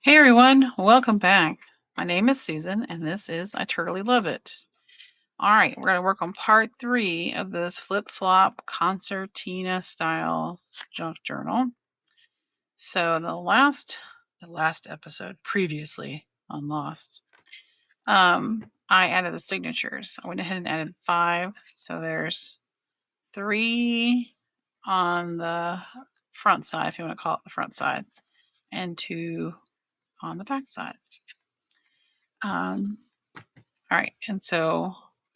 Hey everyone, welcome back. My name is Susan and this is I Totally Love It. Alright, we're going to work on part 3 of this flip-flop concertina style junk journal. So the last episode previously on Lost, I added the signatures. I went ahead and added 5. So there's 3 on the front side, if you want to call it the front side, and 2 on the back side. All right, and so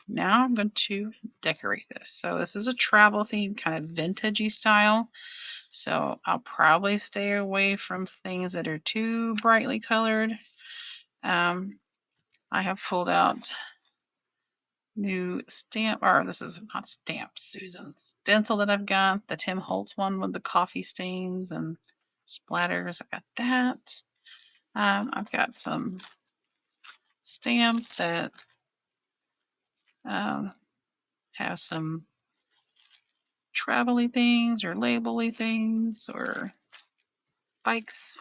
now I'm going to decorate this. So this is a travel theme, kind of vintagey style. So I'll probably stay away from things that are too brightly colored. I have pulled out new stamp, or this is not stamp, Susan, stencil that I've got, the Tim Holtz one with the coffee stains and splatters. I've got that. I've got some stamps that have some travel-y things or label-y things or bikes,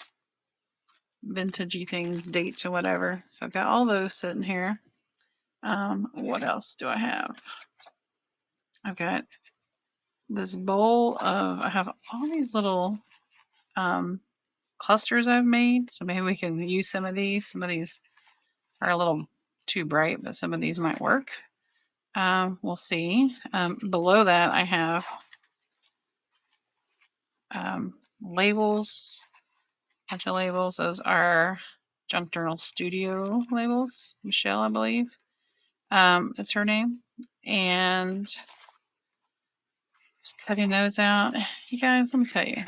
vintagey things, dates or whatever. So I've got all those sitting here. What else do I have? I've got this bowl of, I have all these little clusters I've made. So maybe we can use some of these. Some of these are a little too bright, but some of these might work. We'll see. Below that, I have labels, bunch of labels. Those are Junk Journal Studio labels. Michelle, I believe, is her name. And just cutting those out. You guys, let me tell you.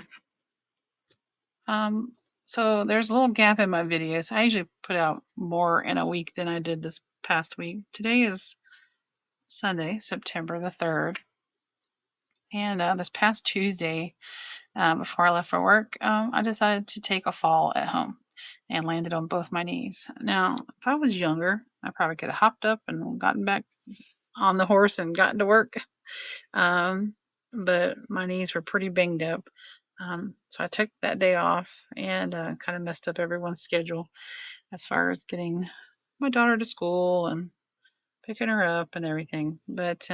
So there's a little gap in my videos. I usually put out more in a week than I did this past week. Today is Sunday, September the 3rd. And this past Tuesday, before I left for work, I decided to take a fall at home and landed on both my knees. Now, if I was younger, I probably could have hopped up and gotten back on the horse and gotten to work. But my knees were pretty banged up. So I took that day off and kind of messed up everyone's schedule as far as getting my daughter to school and picking her up and everything. But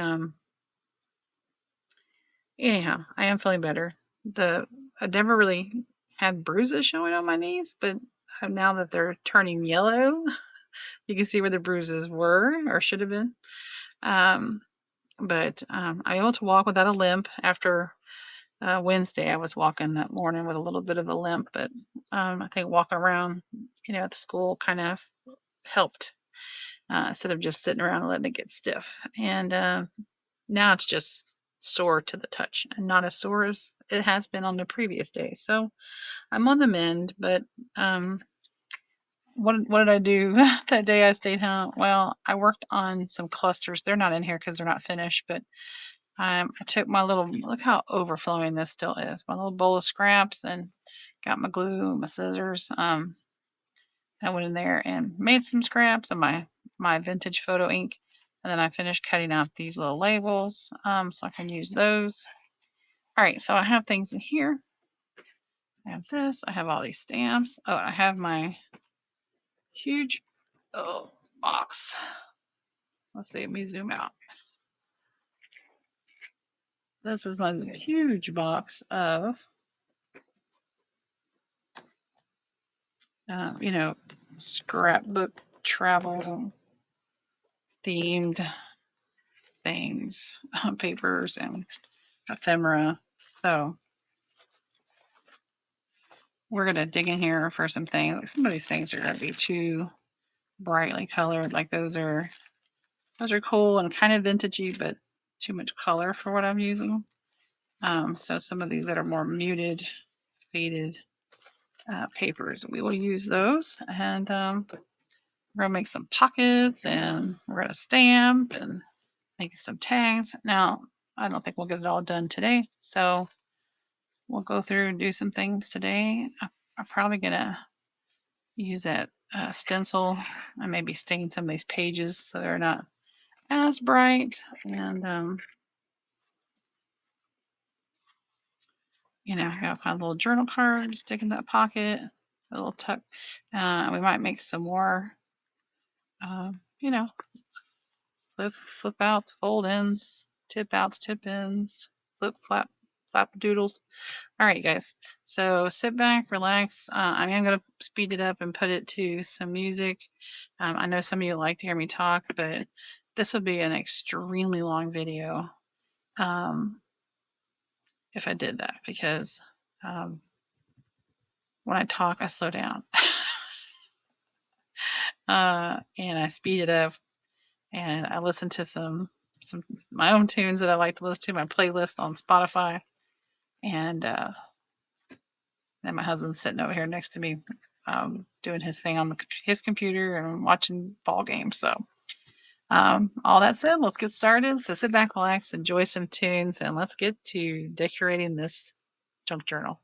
anyhow, I am feeling better. I never really had bruises showing on my knees, but now that they're turning yellow, you can see where the bruises were or should have been. But I'm able to walk without a limp. After Wednesday, I was walking that morning with a little bit of a limp, but I think walking around, at the school kind of helped instead of just sitting around and letting it get stiff. And now it's just sore to the touch and not as sore as it has been on the previous day. So I'm on the mend, but what did I do that day I stayed home? Well, I worked on some clusters. They're not in here because they're not finished, but I took my little, look how overflowing this still is, my little bowl of scraps and got my glue, my scissors. I went in there and made some scraps of my vintage photo ink. And then I finished cutting out these little labels so I can use those. All right, so I have things in here. I have this. I have all these stamps. Oh, I have my huge box. Let's see, let me zoom out. This is my huge box of, scrapbook travel themed things, papers and ephemera. So we're gonna dig in here for some things. Like some of these things are gonna be too brightly colored. Like those are cool and kind of vintagey, but too much color for what I'm using. So some of these that are more muted, faded papers, we will use those. And we're gonna make some pockets and we're gonna stamp and make some tags. Now, I don't think we'll get it all done today, so we'll go through and do some things today. I'm probably gonna use that stencil and maybe stain some of these pages so they're not as bright. And I gotta find a little journal card, stick in that pocket. a little tuck. We might make some more, you know, flip outs, fold ins, tip outs, tip ins, flap doodles. All right, you guys. So sit back, relax. I am going to speed it up and put it to some music. I know some of you like to hear me talk, but this would be an extremely long video if I did that, because when I talk, I slow down and I speed it up, and I listen to some my own tunes that I like to listen to, my playlist on Spotify, and then my husband's sitting over here next to me doing his thing on his computer and watching ball games. So all that said, let's get started. So sit back, relax, enjoy some tunes, and let's get to decorating this junk journal.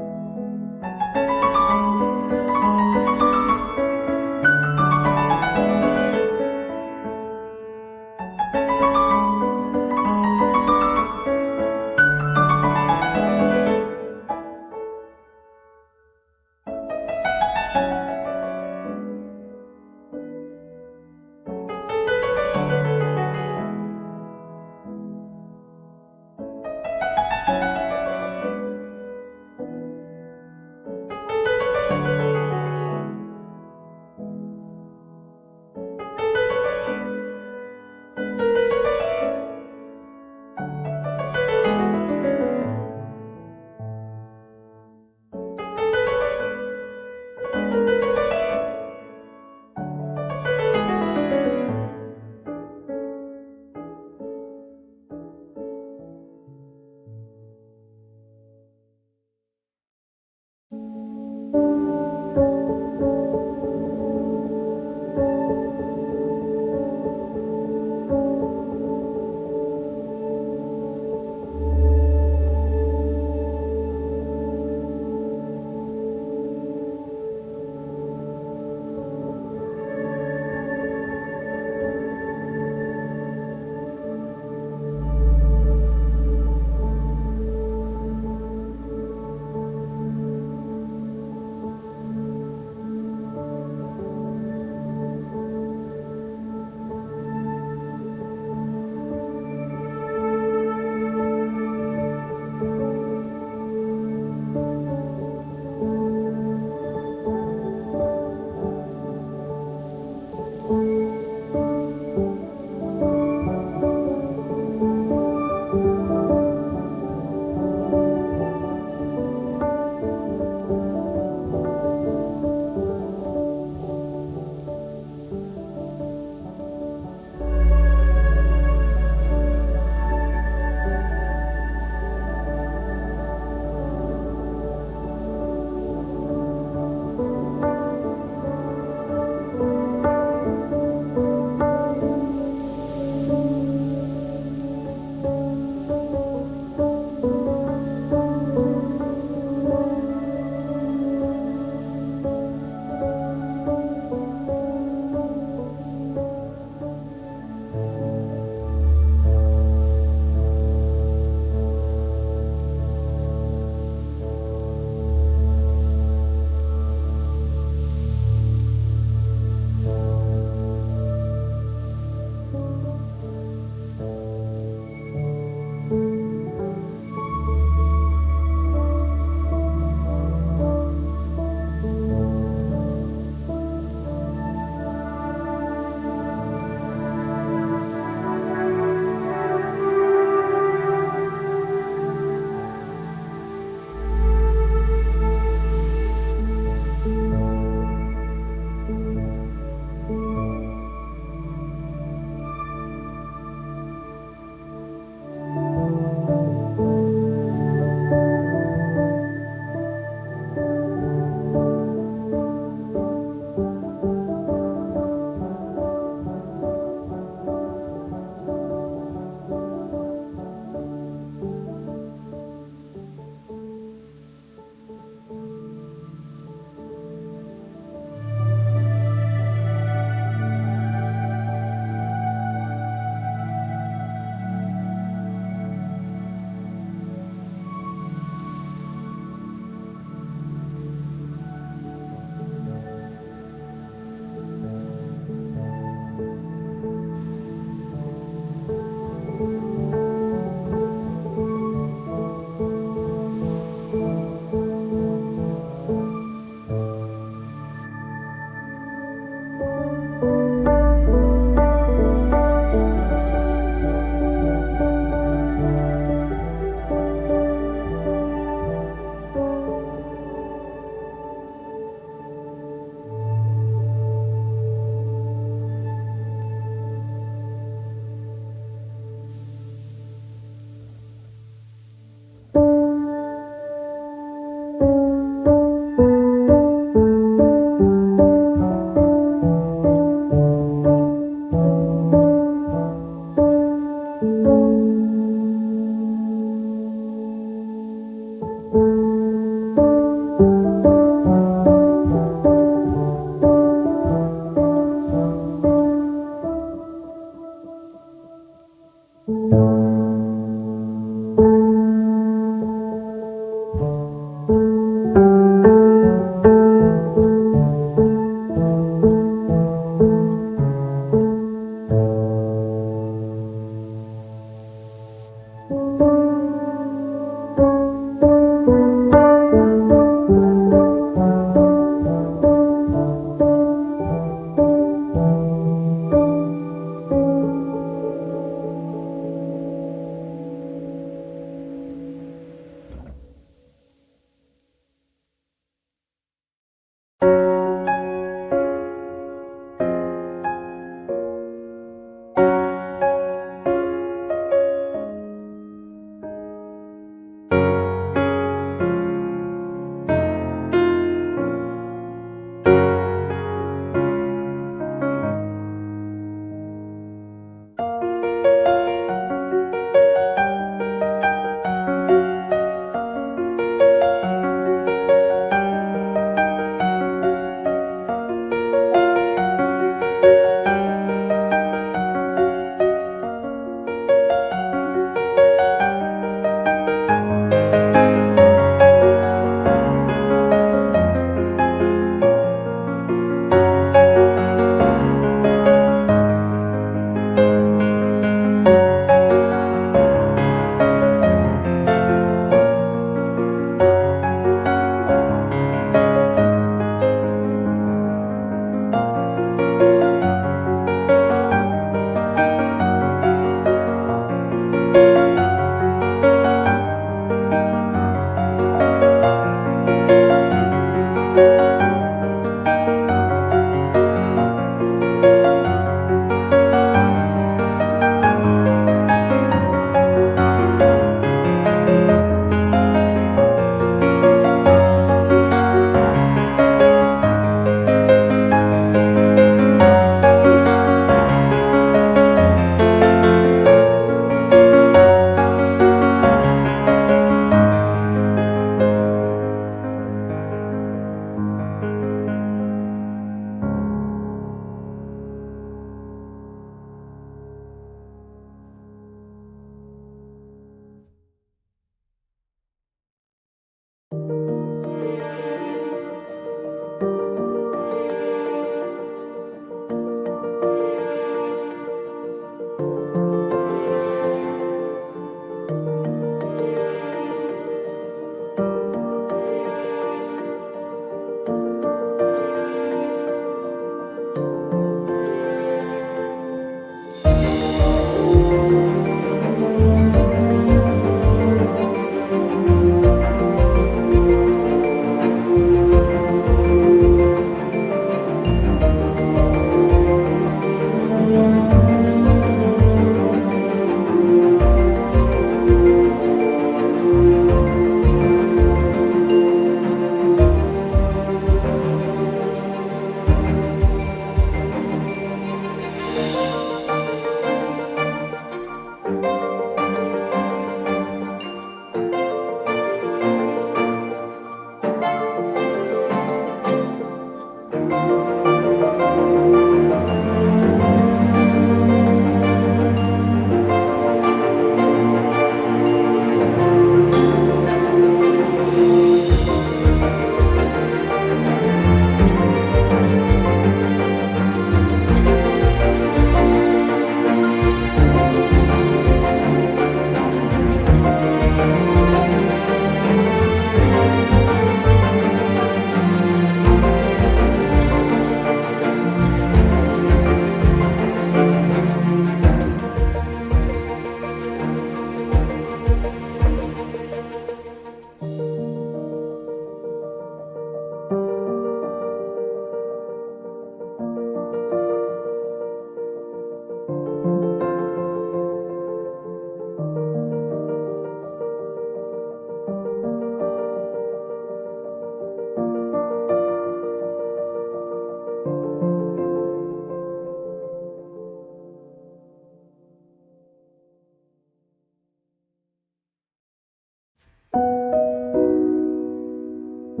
All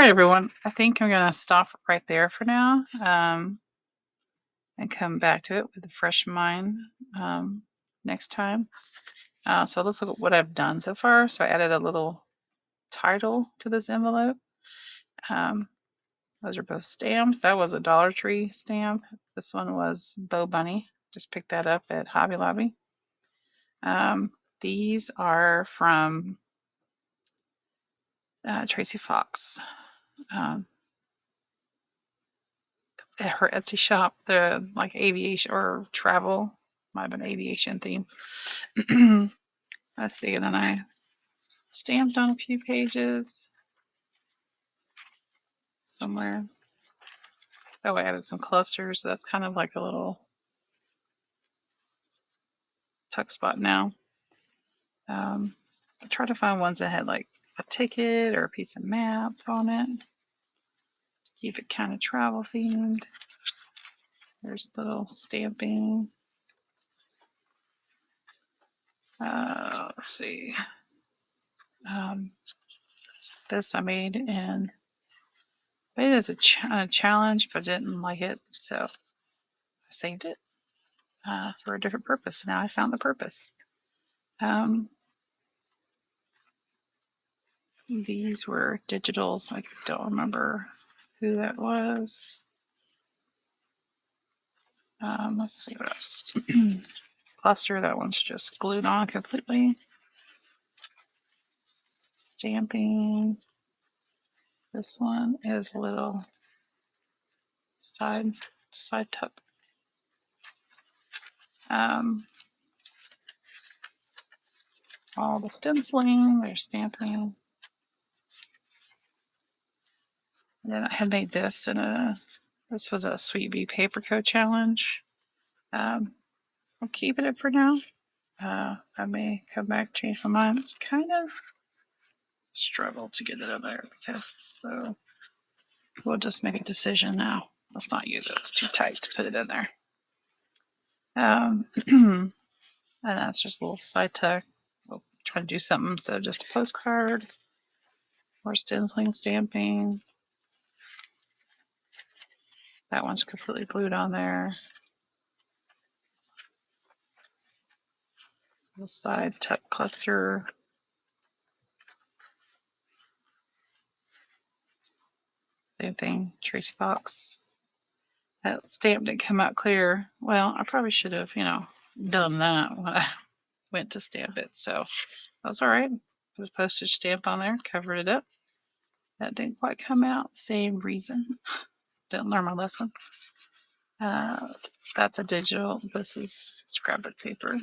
right, everyone. I think I'm going to stop right there for now and come back to it with a fresh mind next time. So let's look at what I've done so far. So I added a little title to this envelope. Those are both stamps. That was a Dollar Tree stamp. This one was Bow Bunny. Just picked that up at Hobby Lobby. These are from Tracy Fox. At her Etsy shop, the like aviation or travel, might have been aviation theme. Let's see, and then I stamped on a few pages somewhere. Oh, I added some clusters. So that's kind of like a little tuck spot now. I tried to find ones that had like a ticket or a piece of map on it. Keep it kind of travel themed. There's little stamping. Let's see. This I made in, made it as a challenge, but didn't like it, so I saved it for a different purpose. Now I found the purpose. These were digitals. I don't remember who that was. Let's see what else. Cluster, that one's just glued on completely. Stamping. This one is a little side tuck. All the stenciling, there's stamping. And then I had made this this was a Sweet Bee Paper Co challenge. I'm keeping it for now. I may come back, change my mind. It's kind of a struggle to get it in there because so we'll just make a decision now. Let's not use it. It's too tight to put it in there. And that's just a little side tuck. We'll try to do something. So just a postcard or stenciling, stamping. That one's completely glued on there. Little side tuck cluster. Same thing, Tracy Fox. That stamp didn't come out clear. Well, I probably should have, done that when I went to stamp it. So that's all right. Put a postage stamp on there, covered it up. That didn't quite come out. Same reason. Didn't learn my lesson. That's a digital. This is scrapbook paper.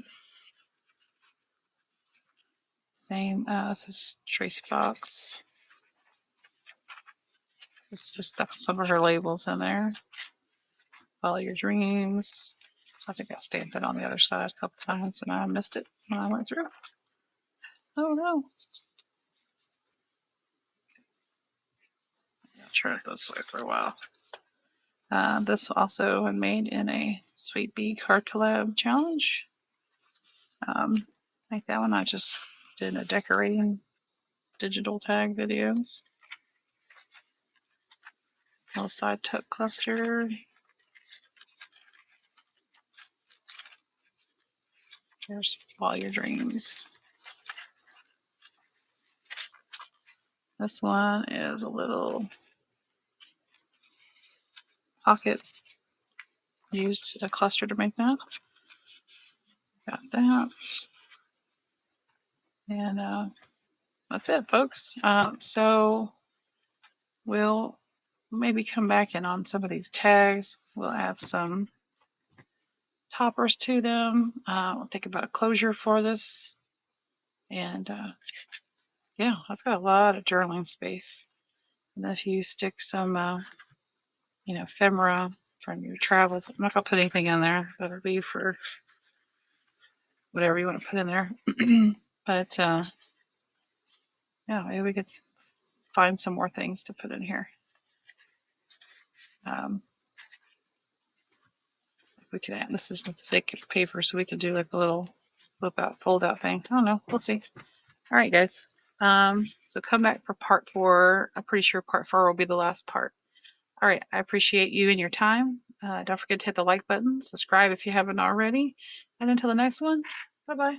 Same. This is Tracy Fox. It's just stuff some of her labels in there. Follow your dreams. I think I stamped it on the other side a couple times and I missed it when I went through. Oh no. I'll try it this way for a while. This also I made in a Sweet Bee card collab challenge. I think that one I just did a decorating digital tag videos. Little side tuck cluster. There's all your dreams. This one is a little pocket. Used a cluster to make that. Got that. And that's it, folks. So we'll maybe come back in on some of these tags. We'll add some toppers to them. We'll think about a closure for this. And yeah, that's got a lot of journaling space. And if you stick some, ephemera from your travels, I'm not going to put anything in there. That'll be for whatever you want to put in there. But yeah, maybe we could find some more things to put in here. We could add, this is thick paper, so we could do like a little flip out, fold out thing. I don't know. We'll see. All right, guys. So come back for part 4. I'm pretty sure part 4 will be the last part. All right. I appreciate you and your time. Don't forget to hit the like button, subscribe if you haven't already. And until the next one, bye-bye.